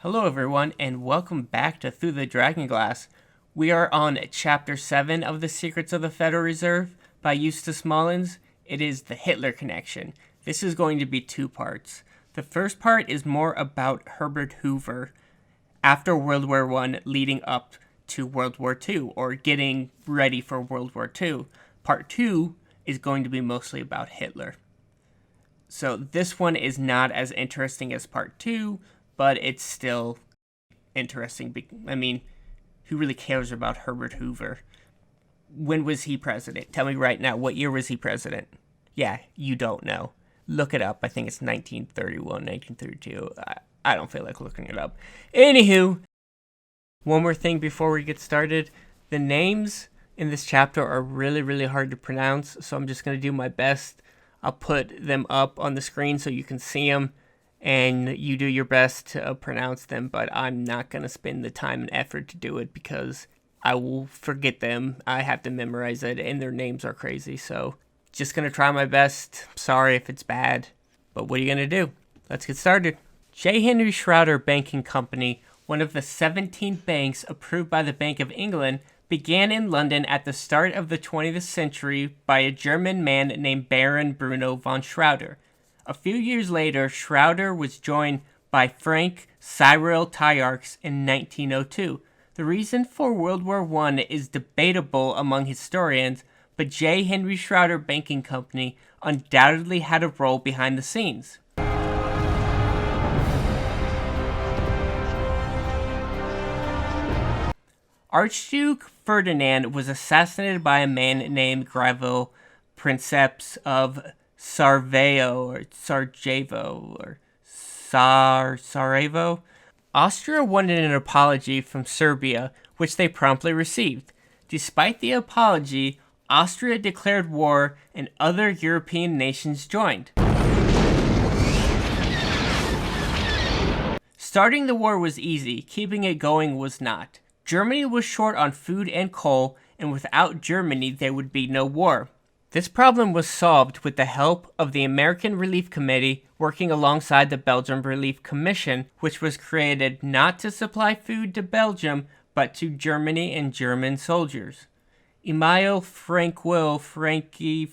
Hello everyone, and welcome back to Through the Dragonglass. We are on Chapter 7 of The Secrets of the Federal Reserve by Eustace Mullins. It is the Hitler connection. This is going to be two parts. The first part is more about Herbert Hoover after World War I leading up to World War II, or getting ready for World War II. Part 2 is going to be mostly about Hitler. So this one is not as interesting as Part 2, but it's still interesting. I mean, who really cares about Herbert Hoover? When was he president? Tell me right now, what year was he president? Yeah, you don't know. Look it up. I think it's 1931, 1932. I don't feel like looking it up. Anywho, one more thing before we get started. The names in this chapter are really, really hard to pronounce, so I'm just going to do my best. I'll put them up on the screen so you can see them, and you do your best to pronounce them, but I'm not going to spend the time and effort to do it because I will forget them. I have to memorize it, and their names are crazy, so just going to try my best. Sorry if it's bad, but what are you going to do? Let's get started. J. Henry Schroeder Banking Company, one of the 17 banks approved by the Bank of England, began in London at the start of the 20th century by a German man named Baron Bruno von Schroeder. A few years later, Schroeder was joined by Frank Cyril Tayarchs in 1902. The reason for World War I is debatable among historians, but J. Henry Schroeder Banking Company undoubtedly had a role behind the scenes. Archduke Ferdinand was assassinated by a man named Gavril Princeps of Sarajevo. Austria wanted an apology from Serbia, which they promptly received. Despite the apology, Austria declared war and other European nations joined. Starting the war was easy, keeping it going was not. Germany was short on food and coal, and without Germany there would be no war. This problem was solved with the help of the American Relief Committee working alongside the Belgian Relief Commission, which was created not to supply food to Belgium, but to Germany and German soldiers. Emile Frankie,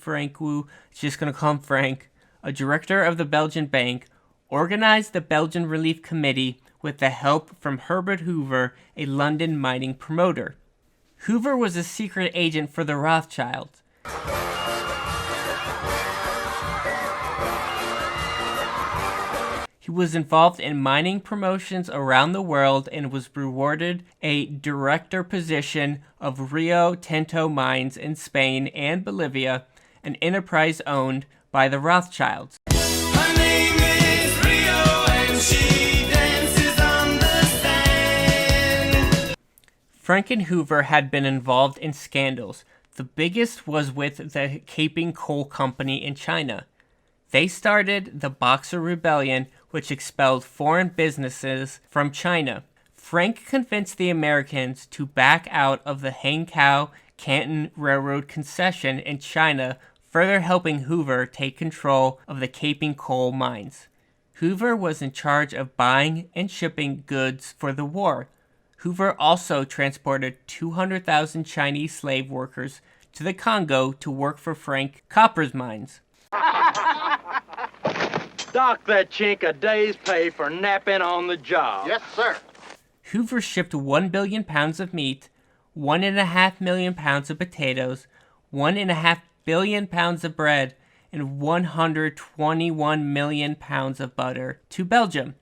just gonna call him Frank, a director of the Belgian Bank, organized the Belgian Relief Committee with the help from Herbert Hoover, a London mining promoter. Hoover was a secret agent for the Rothschilds. He was involved in mining promotions around the world and was rewarded a director position of Rio Tinto mines in Spain and Bolivia, an enterprise owned by the Rothschilds. Her name is Rio and she dances on the sand. Frank and Hoover had been involved in scandals. The biggest was with the Caping Coal Company in China. They started the Boxer Rebellion, which expelled foreign businesses from China. Frank convinced the Americans to back out of the Hankow-Canton Railroad concession in China, further helping Hoover take control of the Caping coal mines. Hoover was in charge of buying and shipping goods for the war. Hoover also transported 200,000 Chinese slave workers to the Congo to work for Frank Copper's mines. Dock that chink a day's pay for napping on the job. Yes, sir. Hoover shipped 1 billion pounds of meat, 1.5 million pounds of potatoes, 1.5 billion pounds of bread, and 121 million pounds of butter to Belgium.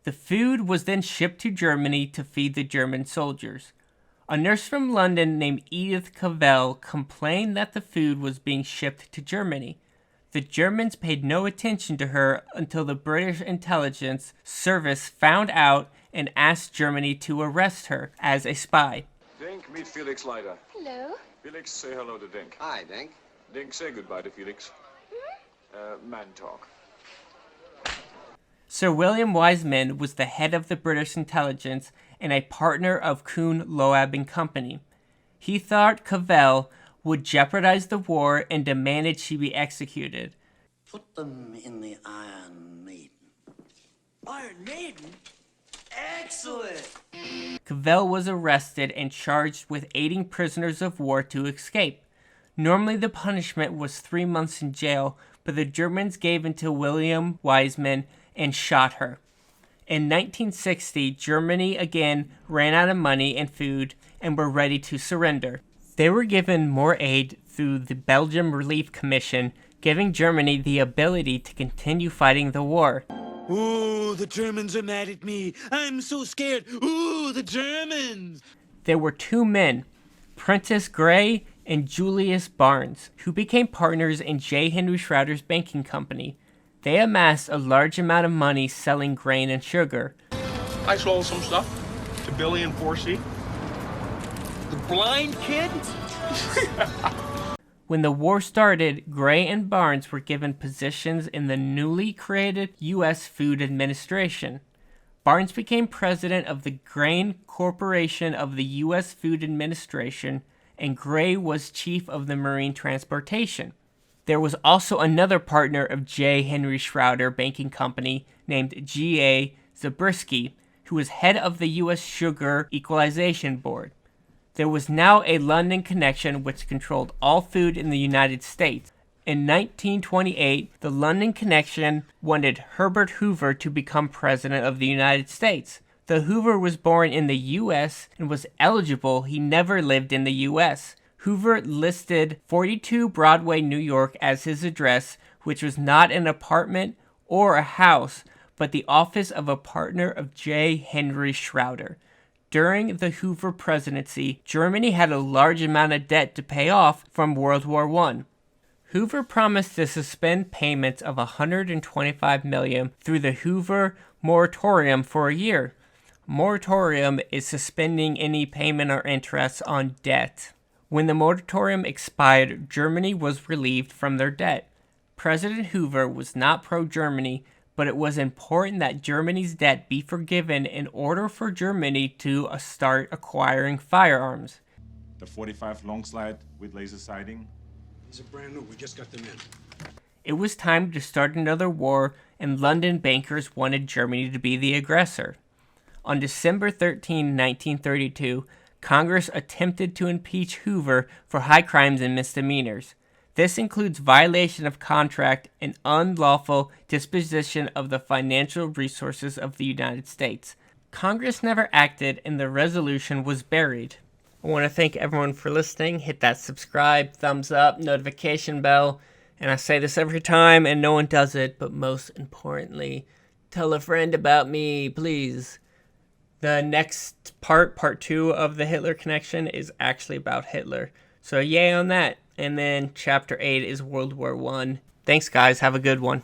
The food was then shipped to Germany to feed the German soldiers. A nurse from London named Edith Cavell complained that the food was being shipped to Germany. The Germans paid no attention to her until the British intelligence service found out and asked Germany to arrest her as a spy. Dink, meet Felix Leiter. Hello. Felix, say hello to Dink. Hi, Dink. Dink, say goodbye to Felix. Man talk. Sir William Wiseman was the head of the British intelligence and a partner of Kuhn, Loeb and Company. He thought Cavell would jeopardize the war and demanded she be executed. Put them in the Iron Maiden. Iron Maiden? Excellent! Cavell was arrested and charged with aiding prisoners of war to escape. Normally the punishment was 3 months in jail, but the Germans gave in to William Wiseman and shot her. In 1960, Germany again ran out of money and food and were ready to surrender. They were given more aid through the Belgium Relief Commission, giving Germany the ability to continue fighting the war. Ooh, the Germans are mad at me. I'm so scared. Ooh, the Germans! There were 2 men, Prentice Gray and Julius Barnes, who became partners in J. Henry Schroeder's banking company. They amassed a large amount of money selling grain and sugar. I sold some stuff to Billy and 4C. The blind kid? When the war started, Gray and Barnes were given positions in the newly created U.S. Food Administration. Barnes became president of the Grain Corporation of the U.S. Food Administration, and Gray was chief of the Marine Transportation. There was also another partner of J. Henry Schroeder Banking Company named G.A. Zabriskie, who was head of the U.S. Sugar Equalization Board. There was now a London connection which controlled all food in the United States. In 1928, the London connection wanted Herbert Hoover to become president of the United States. Though Hoover was born in the U.S. and was eligible, he never lived in the U.S. Hoover listed 42 Broadway, New York as his address, which was not an apartment or a house, but the office of a partner of J. Henry Schroeder. During the Hoover presidency, Germany had a large amount of debt to pay off from World War I. Hoover promised to suspend payments of $125 million through the Hoover moratorium for a year. Moratorium is suspending any payment or interest on debt. When the moratorium expired, Germany was relieved from their debt. President Hoover was not pro-Germany, but it was important that Germany's debt be forgiven in order for Germany to start acquiring firearms. The 45 long slide with laser sighting. These are brand new. We just got them in. It was time to start another war, and London bankers wanted Germany to be the aggressor. On December 13, 1932, Congress attempted to impeach Hoover for high crimes and misdemeanors. This includes violation of contract and unlawful disposition of the financial resources of the United States. Congress never acted, and the resolution was buried. I want to thank everyone for listening. Hit that subscribe, thumbs up, notification bell. And I say this every time, and no one does it, but most importantly, tell a friend about me, please. The next part 2 of the Hitler Connection, is actually about Hitler. So yay on that. And then Chapter 8 is World War I. Thanks, guys. Have a good one.